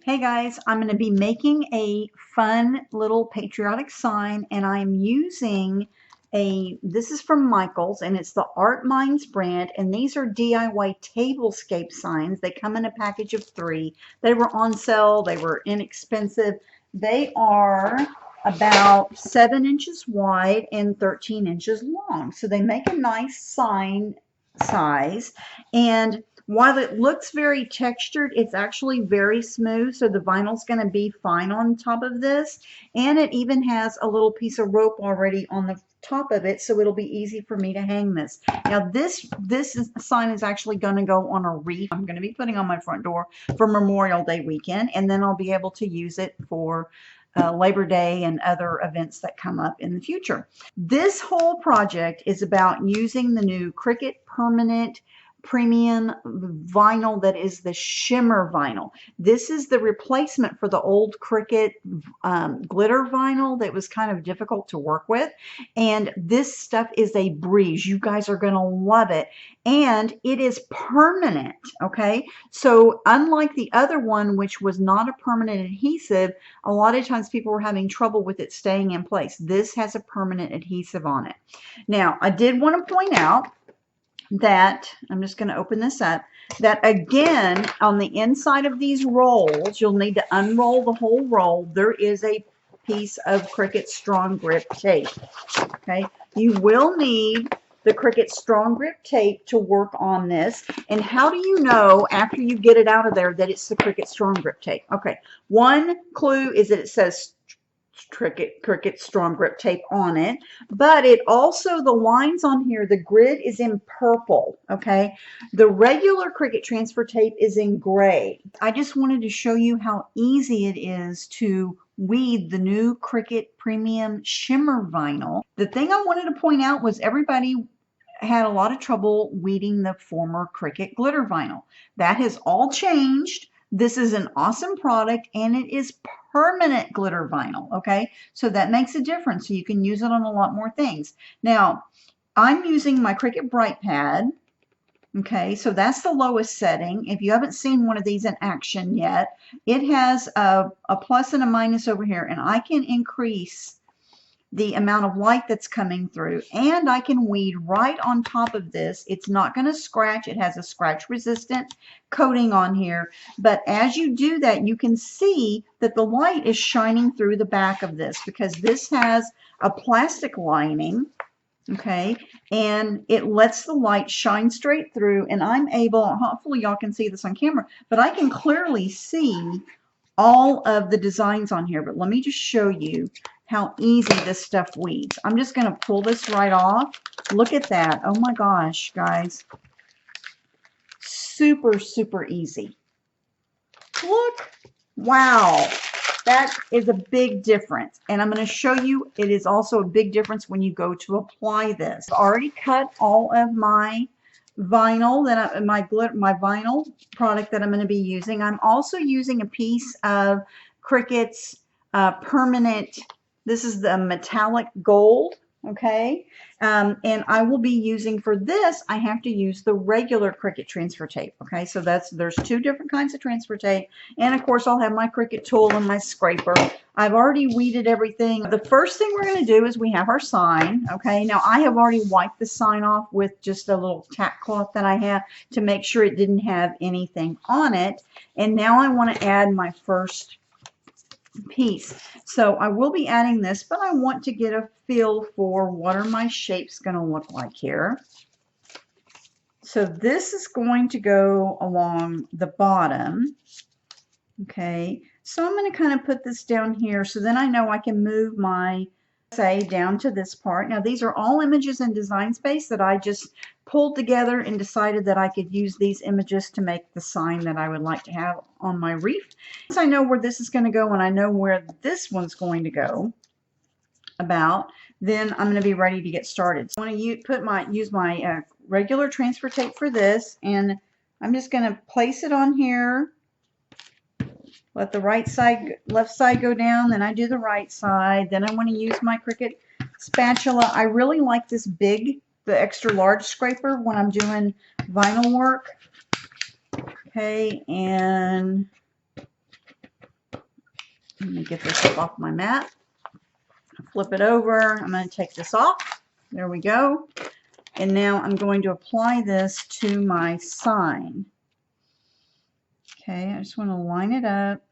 Hey guys, I'm going to be making a fun little patriotic sign, and I'm using this is from Michaels, and it's the ArtMinds brand, and these are DIY tablescape signs. They come in a package of 3. They were on sale. They were inexpensive. They are about 7 inches wide and 13 inches long. So they make a nice sign size, and while it looks very textured, it's actually very smooth, so the vinyl's going to be fine on top of this. And it even has a little piece of rope already on the top of it, so it'll be easy for me to hang this. Now this sign is actually going to go on a wreath. I'm going to be putting on my front door for Memorial Day weekend, and then I'll be able to use it for Labor Day and other events that come up in the future. This whole project is about using the new Cricut Permanent premium vinyl that is the Shimmer Vinyl. This is the replacement for the old Cricut glitter vinyl that was kind of difficult to work with, and this stuff is a breeze. You guys are going to love it, and it is permanent. Okay, so unlike the other one, which was not a permanent adhesive, a lot of times people were having trouble with it staying in place. This has a permanent adhesive on it. Now I did want to point out that, I'm just going to open this up, that again, on the inside of these rolls, you'll need to unroll the whole roll. There is a piece of Cricut Strong Grip tape. Okay, you will need the Cricut Strong Grip tape to work on this. And how do you know after you get it out of there that it's the Cricut Strong Grip tape? Okay, one clue is that it says Cricut Strong Grip tape on it, but it also, the lines on here, the grid is in purple. Okay, the regular Cricut transfer tape is in gray. I just wanted to show you how easy it is to weed the new Cricut Premium Shimmer Vinyl. The thing I wanted to point out was everybody had a lot of trouble weeding the former Cricut Glitter Vinyl. That has all changed. This is an awesome product, and it is permanent glitter vinyl. Okay, so that makes a difference. So you can use it on a lot more things. Now, I'm using my Cricut Bright Pad. Okay, so that's the lowest setting. If you haven't seen one of these in action yet, it has a plus and a minus over here, and I can increase the amount of light that's coming through, and I can weed right on top of this. It's not going to scratch. It has a scratch resistant coating on here, but as you do that, you can see that the light is shining through the back of this because this has a plastic lining. Okay, and it lets the light shine straight through, and I'm able, hopefully y'all can see this on camera, but I can clearly see all of the designs on here. But let me just show you how easy this stuff weeds. I'm just going to pull this right off. Look at that. Oh my gosh, guys. Super, super easy. Look. Wow. That is a big difference. And I'm going to show you it is also a big difference when you go to apply this. I've already cut all of my vinyl that my vinyl product that I'm going to be using. I'm also using a piece of Cricut's permanent. This is the metallic gold. Okay, and I will be using, for this I have to use the regular Cricut transfer tape. Okay, so there's 2 different kinds of transfer tape, and of course I'll have my Cricut tool and my scraper. I've already weeded everything. The first thing we're going to do is we have our sign. Okay, now I have already wiped the sign off with just a little tack cloth that I have to make sure it didn't have anything on it. And now I want to add my first piece. So I will be adding this, but I want to get a feel for what are my shapes going to look like here. So this is going to go along the bottom. Okay, so I'm going to kind of put this down here, so then I know I can move my down to this part. Now these are all images in Design Space that I just pulled together and decided that I could use these images to make the sign that I would like to have on my wreath. Once I know where this is going to go and I know where this one's going to go then I'm going to be ready to get started. So I want to use my regular transfer tape for this, and I'm just going to place it on here. Let the left side go down, then I do the right side. Then I want to use my Cricut spatula. I really like this the extra large scraper when I'm doing vinyl work. Okay, and Let me get this up off my mat. Flip it over. I'm going to take this off. There we go. And now I'm going to apply this to my sign. Okay, I just want to line it up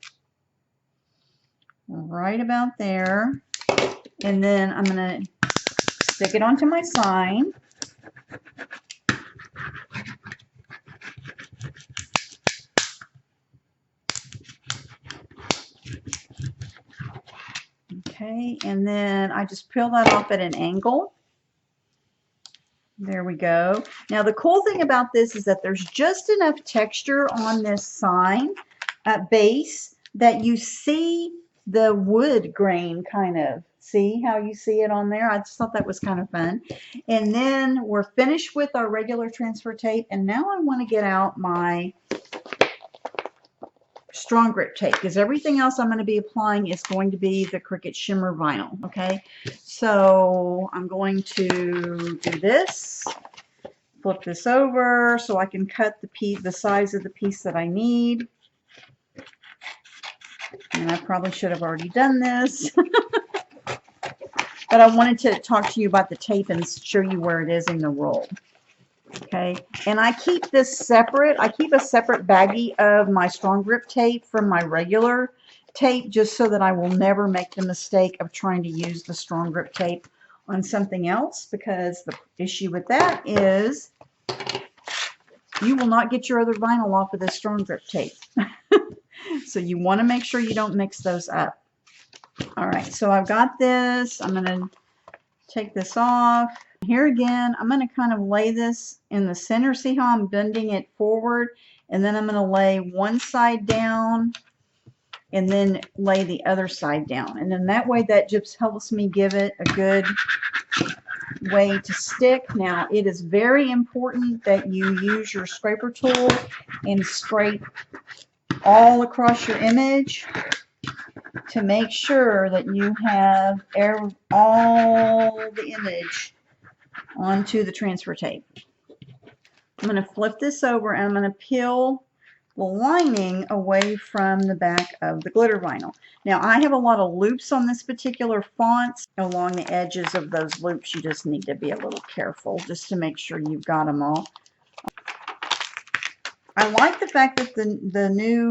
right about there. And then I'm going to stick it onto my sign. Okay, and then I just peel that off at an angle. There we go. Now the cool thing about this is that there's just enough texture on this sign base that you see the wood grain kind of. See how you see it on there? I just thought that was kind of fun. And then we're finished with our regular transfer tape, and now I want to get out my strong grip tape, because everything else I'm going to be applying is going to be the Cricut Shimmer Vinyl. Okay, so I'm going to do this, flip this over so I can cut the size of the piece that I need. And I probably should have already done this. But I wanted to talk to you about the tape and show you where it is in the roll. Okay, and I keep this separate. I keep a separate baggie of my strong grip tape from my regular tape, just so that I will never make the mistake of trying to use the strong grip tape on something else, because the issue with that is you will not get your other vinyl off of this strong grip tape. So you want to make sure you don't mix those up. All right, so I've got this. I'm going to take this off. Here again, I'm going to kind of lay this in the center. See how I'm bending it forward? And then I'm going to lay one side down and then lay the other side down. And then that way, that just helps me give it a good way to stick. Now, it is very important that you use your scraper tool and scrape all across your image to make sure that you have all the image onto the transfer tape. I'm going to flip this over and I'm going to peel the lining away from the back of the glitter vinyl. Now I have a lot of loops on this particular font. Along the edges of those loops, you just need to be a little careful just to make sure you've got them all. I like the fact that the new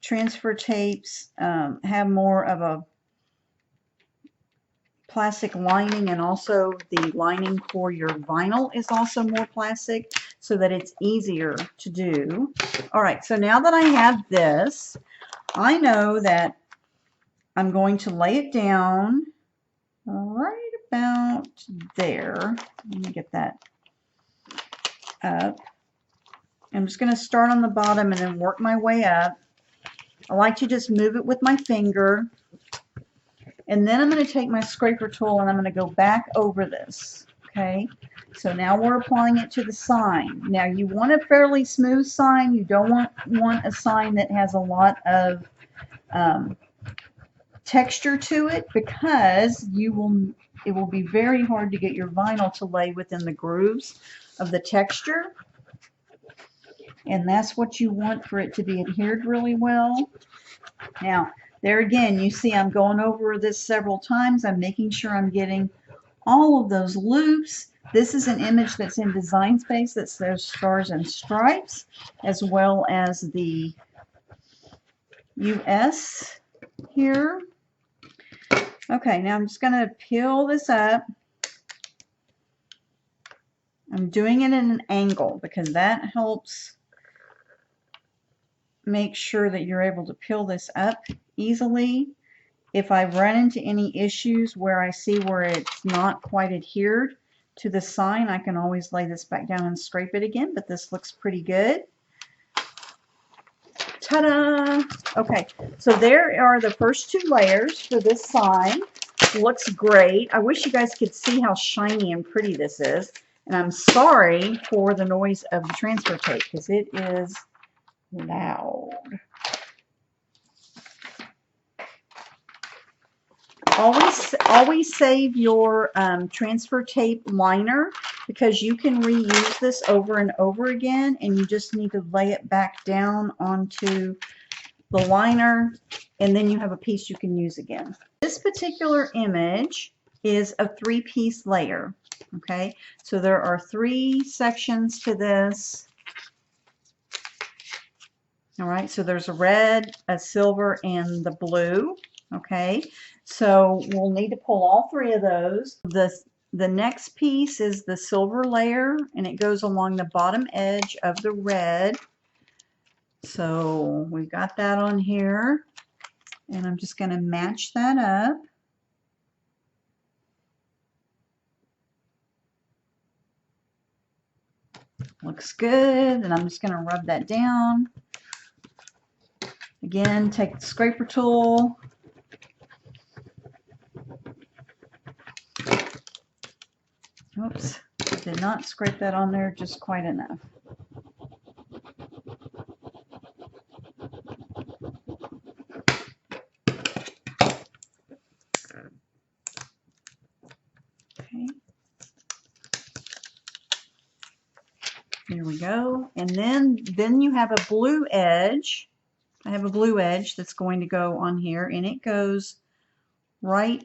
transfer tapes have more of a plastic lining, and also the lining for your vinyl is also more plastic, so that it's easier to do. All right, so now that I have this, I know that I'm going to lay it down right about there. Let me get that up. I'm just going to start on the bottom and then work my way up. I like to just move it with my finger. And then I'm going to take my scraper tool and I'm going to go back over this. Okay, so now we're applying it to the sign. Now you want a fairly smooth sign. You don't want a sign that has a lot of texture to it, because it will be very hard to get your vinyl to lay within the grooves of the texture. And that's what you want, for it to be adhered really well. Now, there again, you see I'm going over this several times. I'm making sure I'm getting all of those loops. This is an image that's in Design Space that says Stars and Stripes, as well as the US here. Okay, now I'm just going to peel this up. I'm doing it in an angle because that helps make sure that you're able to peel this up easily. If I run into any issues where I see where it's not quite adhered to the sign, I can always lay this back down and scrape it again, but this looks pretty good. Ta-da! Okay, so there are the first two layers for this sign. Looks great. I wish you guys could see how shiny and pretty this is. And I'm sorry for the noise of the transfer tape, because it is loud. Always save your transfer tape liner, because you can reuse this over and over again, and you just need to lay it back down onto the liner and then you have a piece you can use again. This particular image is a 3-piece layer. Okay, so there are 3 sections to this. All right, so there's a red, a silver, and the blue. Okay, so we'll need to pull all 3 of those. The next piece is the silver layer, and it goes along the bottom edge of the red. So we've got that on here, and I'm just going to match that up. Looks good, and I'm just going to rub that down. Again, take the scraper tool. Oops, I did not scrape that on there just quite enough. Okay. There we go. And then you have a blue edge. I have a blue edge that's going to go on here, and it goes right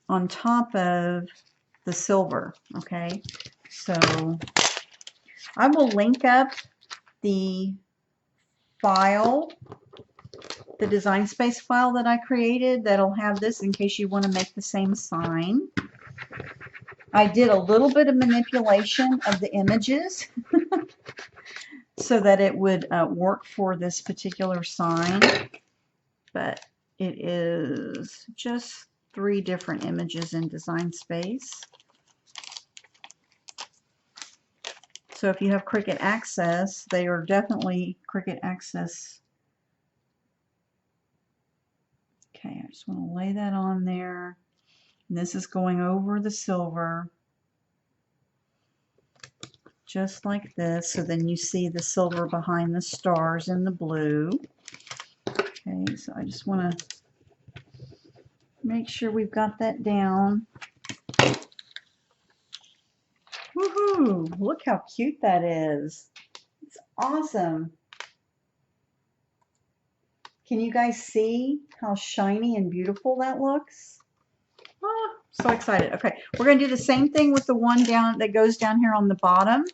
on top of the silver. Okay, so I will link up the file, the Design Space file that I created that'll have this in case you want to make the same sign. I did a little bit of manipulation of the images so that it would work for this particular sign, but it is just 3 different images in Design Space. So if you have Cricut Access, they are definitely Cricut Access. Okay, I just want to lay that on there. And this is going over the silver, just like this. So then you see the silver behind the stars in the blue. Okay, so I just want to make sure we've got that down. Woohoo! Look how cute that is. It's awesome. Can you guys see how shiny and beautiful that looks? Ah, so excited. Okay, we're going to do the same thing with the one down that goes down here on the bottom.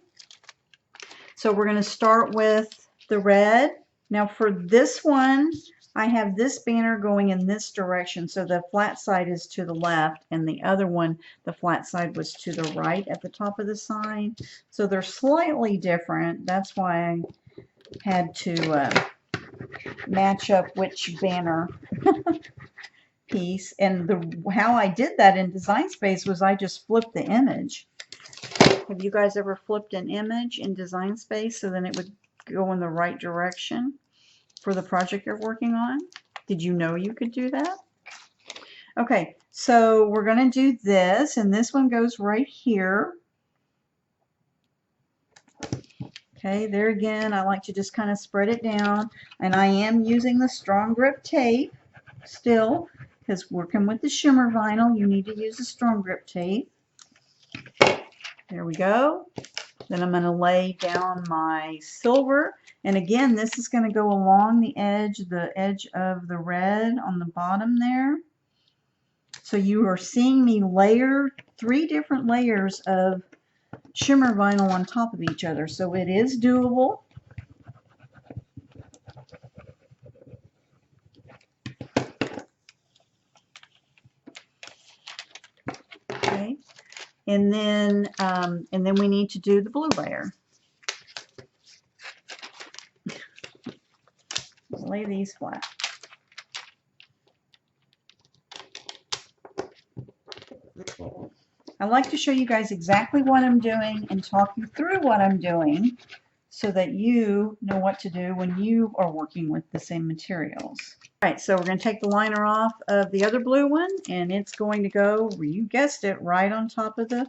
So we're going to start with the red. Now for this one, I have this banner going in this direction, so the flat side is to the left, and the other one, the flat side was to the right at the top of the sign. So they're slightly different. That's why I had to match up which banner piece. And how I did that in Design Space was I just flipped the image. Have you guys ever flipped an image in Design Space so then it would go in the right direction for the project you're working on? Did you know you could do that? Okay, so we're going to do this, and this one goes right here. Okay, there again, I like to just kind of spread it down, and I am using the strong grip tape still, because working with the shimmer vinyl, you need to use a strong grip tape. There we go. Then I'm going to lay down my silver, and again, this is going to go along the edge of the red on the bottom there. So you are seeing me layer 3 different layers of shimmer vinyl on top of each other, so it is doable. Okay, and then we need to do the blue layer. Lay these flat. I like to show you guys exactly what I'm doing and talk you through what I'm doing so that you know what to do when you are working with the same materials. All right, so we're going to take the liner off of the other blue one, and it's going to go, you guessed it, right on top of the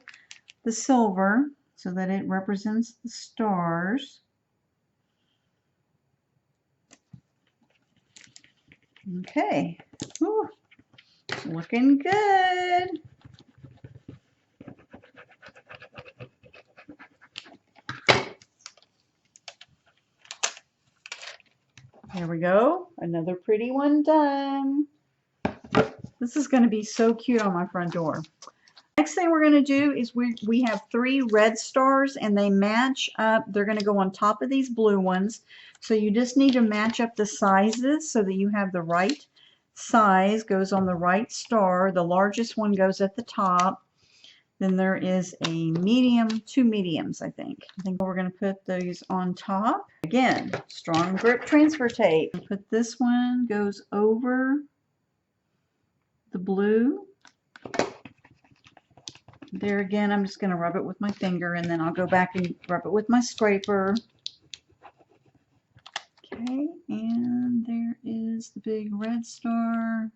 silver so that it represents the stars. Okay, whew, looking good. There we go. Another pretty one done. This is going to be so cute on my front door. Next thing we're going to do is we have 3 red stars and they match up. They're going to go on top of these blue ones. So you just need to match up the sizes so that you have the right size goes on the right star. The largest one goes at the top. Then there is a medium, 2 mediums, I think. I think we're going to put those on top. Again, strong grip transfer tape. Put this one goes over the blue. There again, I'm just going to rub it with my finger and then I'll go back and rub it with my scraper. Okay, and there is the big red star.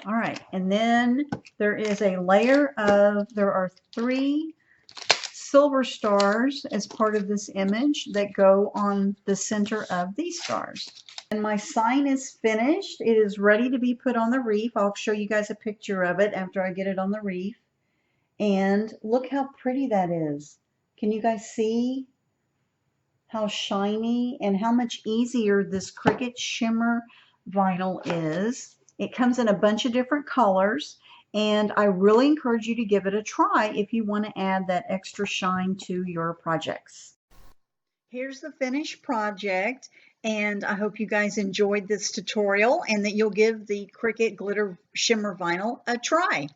All right, and then there is a layer of, there are 3 silver stars as part of this image that go on the center of these stars. And my sign is finished. It is ready to be put on the wreath. I'll show you guys a picture of it after I get it on the wreath. And look how pretty that is. Can you guys see how shiny and how much easier this Cricut Shimmer vinyl is? It comes in a bunch of different colors, and I really encourage you to give it a try if you want to add that extra shine to your projects. Here's the finished project, and I hope you guys enjoyed this tutorial and that you'll give the Cricut Glitter Shimmer Vinyl a try.